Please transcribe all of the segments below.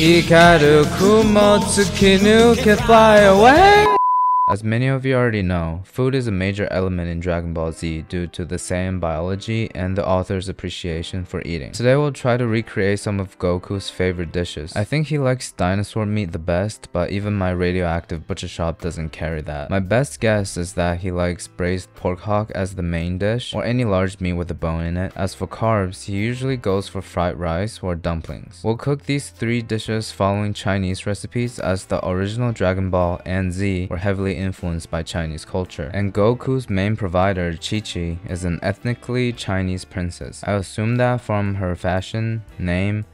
Hikaru Kumotsuki can fly away. As many of you already know, food is a major element in Dragon Ball Z due to the Saiyan biology and the author's appreciation for eating. Today we'll try to recreate some of Goku's favorite dishes. I think he likes dinosaur meat the best, but even my radioactive butcher shop doesn't carry that. My best guess is that he likes braised pork hock as the main dish, or any large meat with a bone in it. As for carbs, he usually goes for fried rice or dumplings. We'll cook these 3 dishes following Chinese recipes, as the original Dragon Ball and Z were heavily influenced by Chinese culture, and Goku's main provider, Chi-Chi, is an ethnically Chinese princess. I assume that from her fashion, name,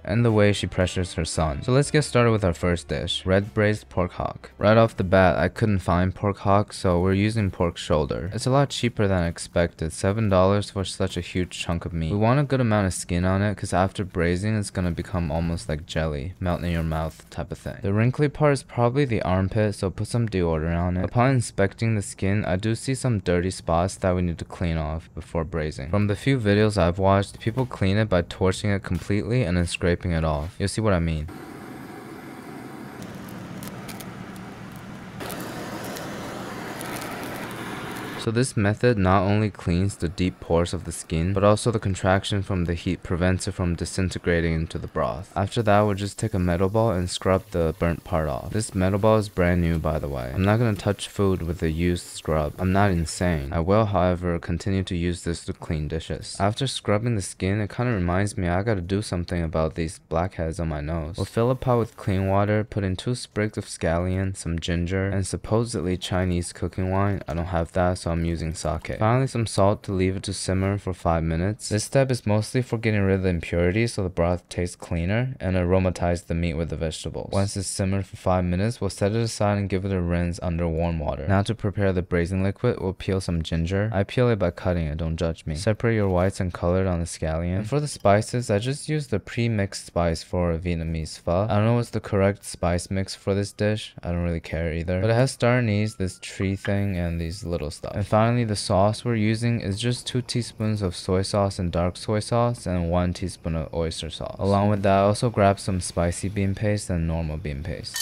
and the way she pressures her son. So let's get started with our first dish, red braised pork hock. Right off the bat, I couldn't find pork hock, so we're using pork shoulder. It's a lot cheaper than I expected, $7 for such a huge chunk of meat. We want a good amount of skin on it, because after braising it's gonna become almost like jelly, melt in your mouth type of thing. The wrinkly part is probably the armpit, so put some deodorant on it. Upon inspecting the skin, I do see some dirty spots that we need to clean off before braising. From the few videos I've watched, people clean it by torching it completely and then scraping it off. You'll see what I mean. So this method not only cleans the deep pores of the skin, but also the contraction from the heat prevents it from disintegrating into the broth. After that, we'll just take a metal ball and scrub the burnt part off. This metal ball is brand new, by the way. I'm not gonna touch food with a used scrub. I'm not insane. I will, however, continue to use this to clean dishes. After scrubbing the skin, it kind of reminds me I gotta do something about these blackheads on my nose. We'll fill a pot with clean water, put in 2 sprigs of scallion, some ginger, and supposedly Chinese cooking wine. I don't have that, so I'm using sake. Finally, some salt to leave it to simmer for 5 minutes. This step is mostly for getting rid of the impurities so the broth tastes cleaner, and aromatize the meat with the vegetables. Once it's simmered for 5 minutes, we'll set it aside and give it a rinse under warm water. Now to prepare the braising liquid, we'll peel some ginger. I peel it by cutting it, don't judge me. Separate your whites and color it on the scallion. And for the spices, I just used the pre-mixed spice for Vietnamese pho. I don't know what's the correct spice mix for this dish. I don't really care either. But it has star anise, this tree thing, and these little stuff. And finally, the sauce we're using is just 2 teaspoons of soy sauce and dark soy sauce and 1 teaspoon of oyster sauce. Along with that, I also grabbed some spicy bean paste and normal bean paste.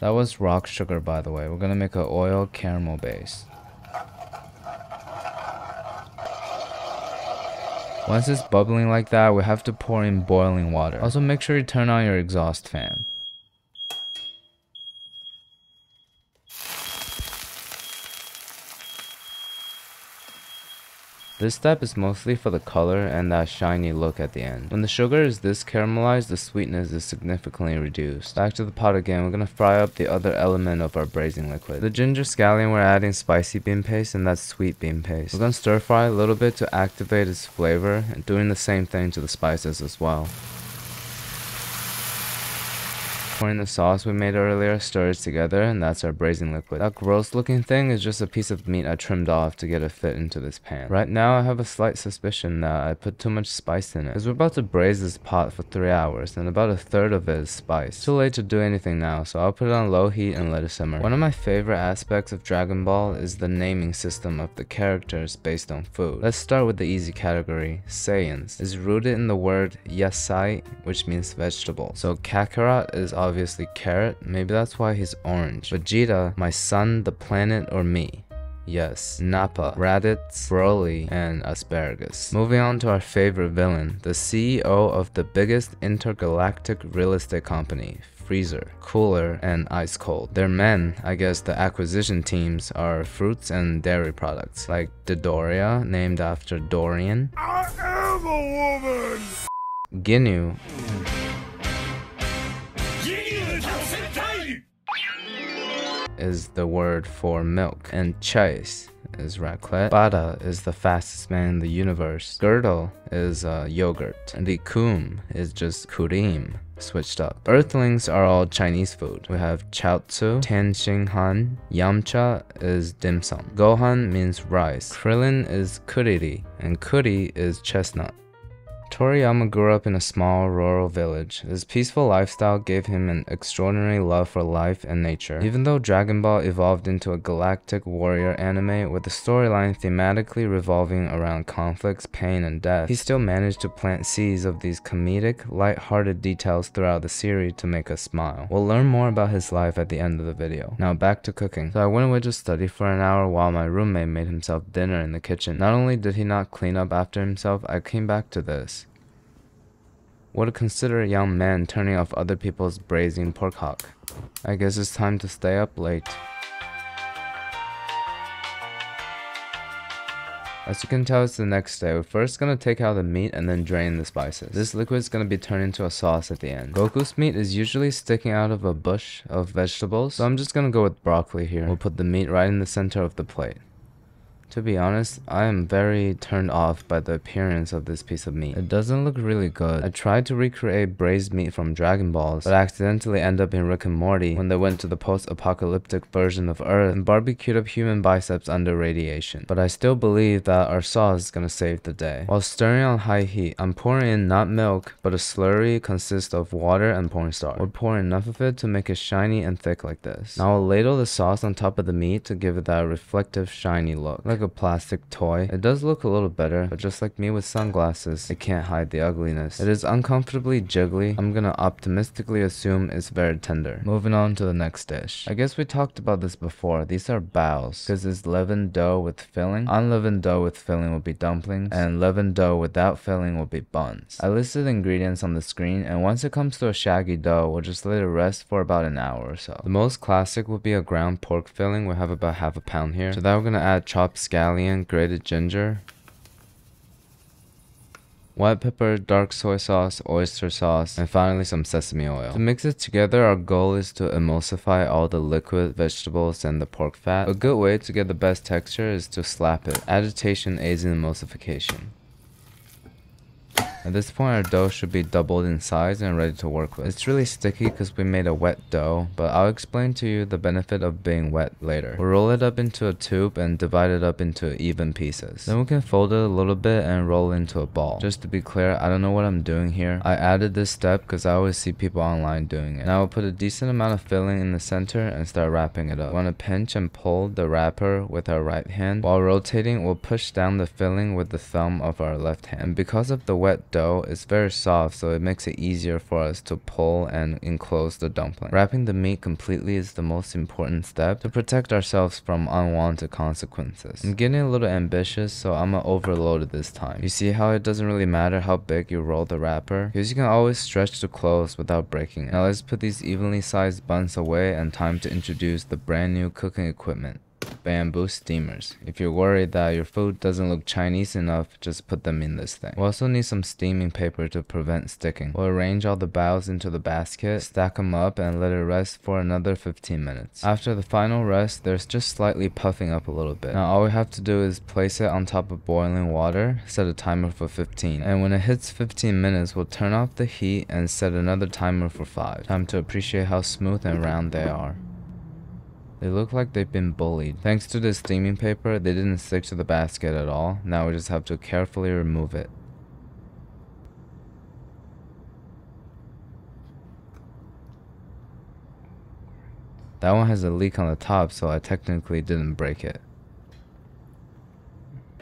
That was rock sugar, by the way. We're gonna make an oil caramel base. Once it's bubbling like that, we have to pour in boiling water. Also, make sure you turn on your exhaust fan. This step is mostly for the color and that shiny look at the end. When the sugar is this caramelized, the sweetness is significantly reduced. Back to the pot again, we're gonna fry up the other element of our braising liquid. The ginger scallion, we're adding spicy bean paste and that's sweet bean paste. We're gonna stir fry a little bit to activate its flavor, and doing the same thing to the spices as well. Pouring the sauce we made earlier, stir it together, and that's our braising liquid. That gross looking thing is just a piece of meat I trimmed off to get it fit into this pan. Right now I have a slight suspicion that I put too much spice in it, because we're about to braise this pot for 3 hours and about 1/3 of it is spice. Too late to do anything now, so I'll put it on low heat and let it simmer. One of my favorite aspects of Dragon Ball is the naming system of the characters based on food. Let's start with the easy category. Saiyans is rooted in the word yasai, which means vegetable. So Kakarot is obviously carrot, maybe that's why he's orange. Vegeta, my son, the planet, or me? Yes. Nappa, Raditz, Broly, and asparagus. Moving on to our favorite villain, the CEO of the biggest intergalactic real estate company, Freezer, Cooler, and Ice Cold. They're men. I guess the acquisition teams are fruits and dairy products, like Dodoria, named after Dorian. I am a woman! Ginyu is the word for milk, and Chase is raclette. Bada is the fastest man in the universe. Girdle is yogurt, and Likum is just kurim switched up. Earthlings are all Chinese food. We have chaozu, tianxinghan, yamcha is dim sum. Gohan means rice. Krillin is kuriri, and kuri is chestnut. Toriyama grew up in a small rural village. His peaceful lifestyle gave him an extraordinary love for life and nature. Even though Dragon Ball evolved into a galactic warrior anime with the storyline thematically revolving around conflicts, pain, and death, he still managed to plant seeds of these comedic, light-hearted details throughout the series to make us smile. We'll learn more about his life at the end of the video. Now back to cooking. So I went away to study for an hour while my roommate made himself dinner in the kitchen. Not only did he not clean up after himself, I came back to this. What a considerate young man turning off other people's braising pork hock. I guess it's time to stay up late. As you can tell, it's the next day. We're first gonna take out the meat and then drain the spices. This liquid is gonna be turned into a sauce at the end. Goku's meat is usually sticking out of a bush of vegetables, so I'm just gonna go with broccoli here. We'll put the meat right in the center of the plate. To be honest, I am very turned off by the appearance of this piece of meat. It doesn't look really good. I tried to recreate braised meat from Dragon Balls, but accidentally ended up in Rick and Morty when they went to the post-apocalyptic version of Earth and barbecued up human biceps under radiation. But I still believe that our sauce is gonna save the day. While stirring on high heat, I'm pouring in not milk, but a slurry consists of water and cornstarch. We'll pour enough of it to make it shiny and thick like this. Now I'll ladle the sauce on top of the meat to give it that reflective, shiny look. Like a plastic toy. It does look a little better, but just like me with sunglasses, it can't hide the ugliness. It is uncomfortably jiggly. I'm gonna optimistically assume it's very tender. Moving on to the next dish. I guess we talked about this before. These are baos, because it's leavened dough with filling. Unleavened dough with filling will be dumplings, and leavened dough without filling will be buns. I listed the ingredients on the screen, and once it comes to a shaggy dough, we'll just let it rest for about an hour or so. The most classic would be a ground pork filling. We have about half a pound here. To that we're gonna add chopped scallion, grated ginger, white pepper, dark soy sauce, oyster sauce, and finally some sesame oil. To mix it together, our goal is to emulsify all the liquid vegetables and the pork fat. A good way to get the best texture is to slap it. Agitation aids in emulsification. At this point, our dough should be doubled in size and ready to work with. It's really sticky because we made a wet dough, but I'll explain to you the benefit of being wet later. We'll roll it up into a tube and divide it up into even pieces. Then we can fold it a little bit and roll it into a ball. Just to be clear, I don't know what I'm doing here. I added this step because I always see people online doing it. Now we'll put a decent amount of filling in the center and start wrapping it up. We want to pinch and pull the wrapper with our right hand. While rotating, we'll push down the filling with the thumb of our left hand. And because of the wet dough is very soft, so it makes it easier for us to pull and enclose the dumpling. Wrapping the meat completely is the most important step to protect ourselves from unwanted consequences. I'm getting a little ambitious, so I'm gonna overload it this time. You see how it doesn't really matter how big you roll the wrapper, because you can always stretch the close without breaking it. Now let's put these evenly sized buns away and time to introduce the brand new cooking equipment. Bamboo steamers. If you're worried that your food doesn't look Chinese enough, just put them in this thing. We also need some steaming paper to prevent sticking. We'll arrange all the baos into the basket, stack them up, and let it rest for another 15 minutes. After the final rest, there's just slightly puffing up a little bit. Now all we have to do is place it on top of boiling water, set a timer for 15, and when it hits 15 minutes, we'll turn off the heat and set another timer for 5. Time to appreciate how smooth and round they are. They look like they've been bullied. Thanks to this steaming paper, they didn't stick to the basket at all. Now we just have to carefully remove it. That one has a leak on the top, so I technically didn't break it.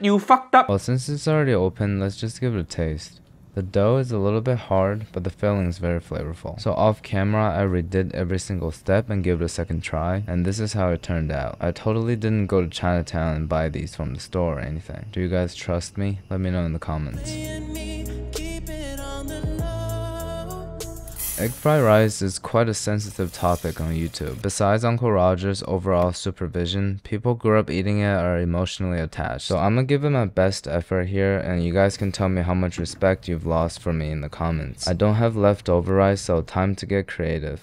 You fucked up! Well, since it's already open, let's just give it a taste. The dough is a little bit hard, but the filling is very flavorful. So off camera, I redid every single step and gave it a second try, and this is how it turned out. I totally didn't go to Chinatown and buy these from the store or anything. Do you guys trust me? Let me know in the comments. Egg fried rice is quite a sensitive topic on YouTube. Besides Uncle Roger's overall supervision, people grew up eating it are emotionally attached. So I'm gonna give it my best effort here, and you guys can tell me how much respect you've lost for me in the comments. I don't have leftover rice, so time to get creative.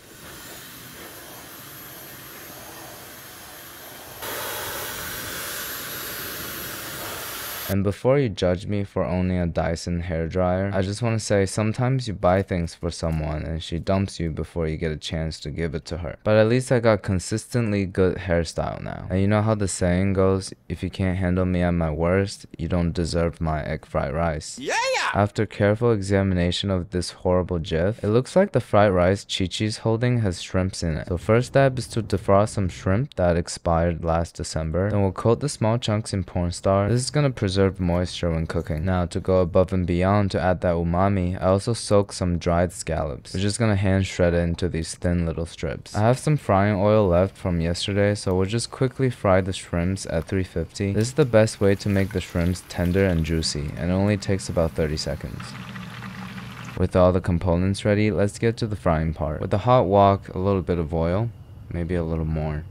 And before you judge me for owning a Dyson hairdryer, I just want to say sometimes you buy things for someone and she dumps you before you get a chance to give it to her. But at least I got consistently good hairstyle now. And you know how the saying goes, if you can't handle me at my worst, you don't deserve my egg fried rice. Yeah! After careful examination of this horrible gif, it looks like the fried rice Chi-Chi's holding has shrimps in it. So first step is to defrost some shrimp that expired last December. Then we'll coat the small chunks in cornstarch. This is gonna preserve moisture when cooking. Now to go above and beyond to add that umami, I also soak some dried scallops. We're just gonna hand shred it into these thin little strips. I have some frying oil left from yesterday, so we'll just quickly fry the shrimps at 350. This is the best way to make the shrimps tender and juicy, and it only takes about 30 seconds. With all the components ready, let's get to the frying part. With the hot wok, a little bit of oil, maybe a little more.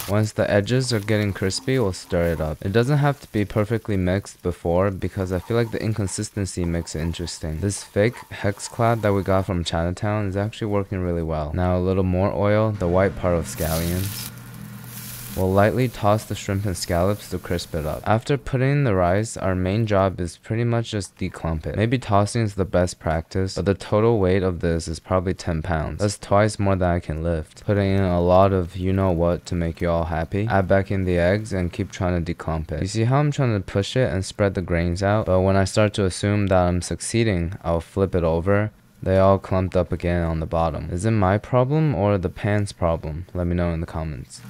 Once the edges are getting crispy, we'll stir it up. It doesn't have to be perfectly mixed before because I feel like the inconsistency makes it interesting. This fake hex clad that we got from Chinatown is actually working really well. Now a little more oil, the white part of scallions. We'll lightly toss the shrimp and scallops to crisp it up. After putting in the rice, our main job is pretty much just declump it. Maybe tossing is the best practice, but the total weight of this is probably 10 pounds. That's twice more than I can lift. Putting in a lot of you know what to make you all happy. Add back in the eggs and keep trying to declump it. You see how I'm trying to push it and spread the grains out? But when I start to assume that I'm succeeding, I'll flip it over. They all clumped up again on the bottom. Is it my problem or the pan's problem? Let me know in the comments.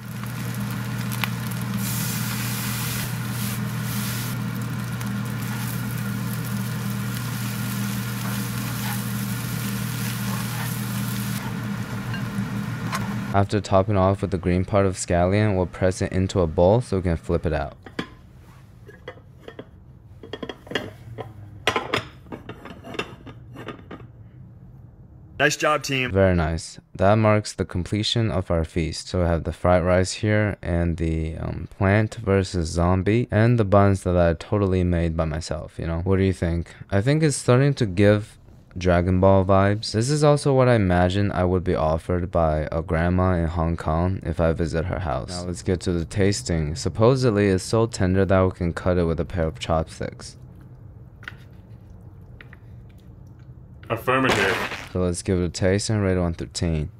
After topping off with the green part of scallion, we'll press it into a bowl so we can flip it out. Nice job, team. Very nice. That marks the completion of our feast. So we have the fried rice here and the plant versus zombie and the buns that I totally made by myself, you know? What do you think? I think it's starting to give Dragon Ball vibes. This is also what I imagine I would be offered by a grandma in Hong Kong if I visit her house. Now let's get to the tasting. Supposedly it's so tender that we can cut it with a pair of chopsticks. Affirmative. So let's give it a taste and rate it 1 through 10.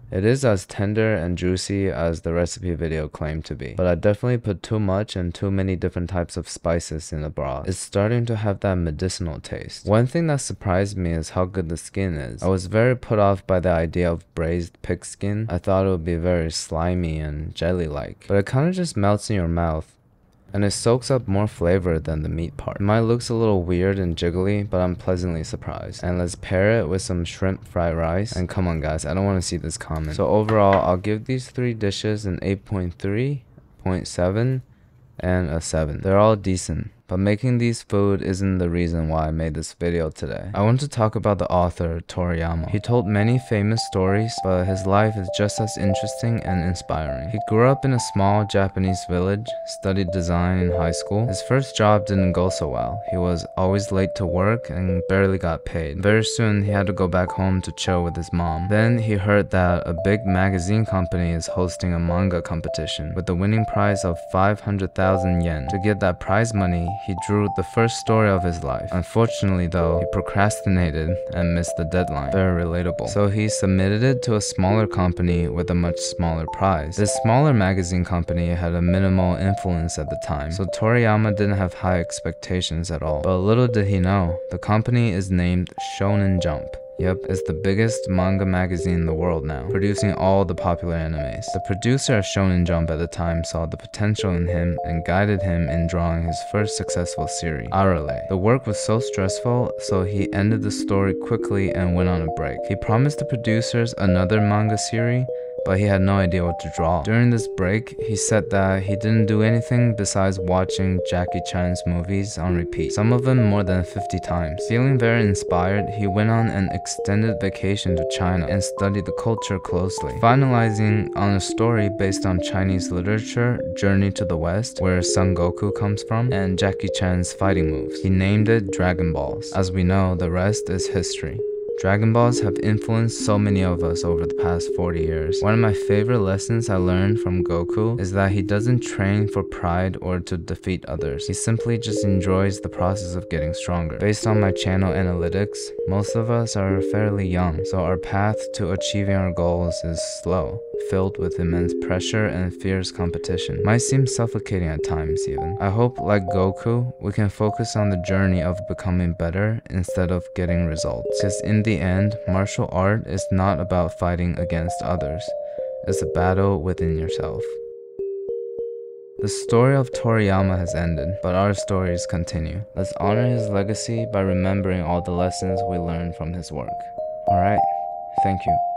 It is as tender and juicy as the recipe video claimed to be, but I definitely put too much and too many different types of spices in the broth. It's starting to have that medicinal taste. One thing that surprised me is how good the skin is. I was very put off by the idea of braised pig skin. I thought it would be very slimy and jelly-like, but it kind of just melts in your mouth. And it soaks up more flavor than the meat part. It might look a little weird and jiggly, but I'm pleasantly surprised. And let's pair it with some shrimp fried rice. And come on guys, I don't want to see this comment. So overall, I'll give these 3 dishes an 8.3, 0.7, and a 7. They're all decent. But making these food isn't the reason why I made this video today. I want to talk about the author, Toriyama. He told many famous stories, but his life is just as interesting and inspiring. He grew up in a small Japanese village, studied design in high school. His first job didn't go so well. He was always late to work and barely got paid. Very soon, he had to go back home to chill with his mom. Then he heard that a big magazine company is hosting a manga competition with the winning prize of 500,000 yen. To get that prize money, he drew the first story of his life. Unfortunately though, he procrastinated and missed the deadline. Very relatable. So he submitted it to a smaller company with a much smaller prize. This smaller magazine company had a minimal influence at the time, so Toriyama didn't have high expectations at all. But little did he know, the company is named Shonen Jump. Yep, it's the biggest manga magazine in the world now, producing all the popular animes. The producer of Shonen Jump at the time saw the potential in him and guided him in drawing his first successful series, Arale. The work was so stressful, so he ended the story quickly and went on a break. He promised the producers another manga series, but he had no idea what to draw. During this break, he said that he didn't do anything besides watching Jackie Chan's movies on repeat, some of them more than 50 times. Feeling very inspired, he went on an extended vacation to China and studied the culture closely, finalizing on a story based on Chinese literature, Journey to the West, where Son Goku comes from, and Jackie Chan's fighting moves. He named it Dragon Balls. As we know, the rest is history. Dragon Balls have influenced so many of us over the past 40 years. One of my favorite lessons I learned from Goku is that he doesn't train for pride or to defeat others. He simply just enjoys the process of getting stronger. Based on my channel analytics, most of us are fairly young, so our path to achieving our goals is slow. filled with immense pressure and fierce competition. Might seem suffocating at times even. I hope, like Goku, we can focus on the journey of becoming better instead of getting results. Because in the end, martial art is not about fighting against others. It's a battle within yourself. The story of Toriyama has ended, but our stories continue. Let's honor his legacy by remembering all the lessons we learned from his work. Alright, thank you.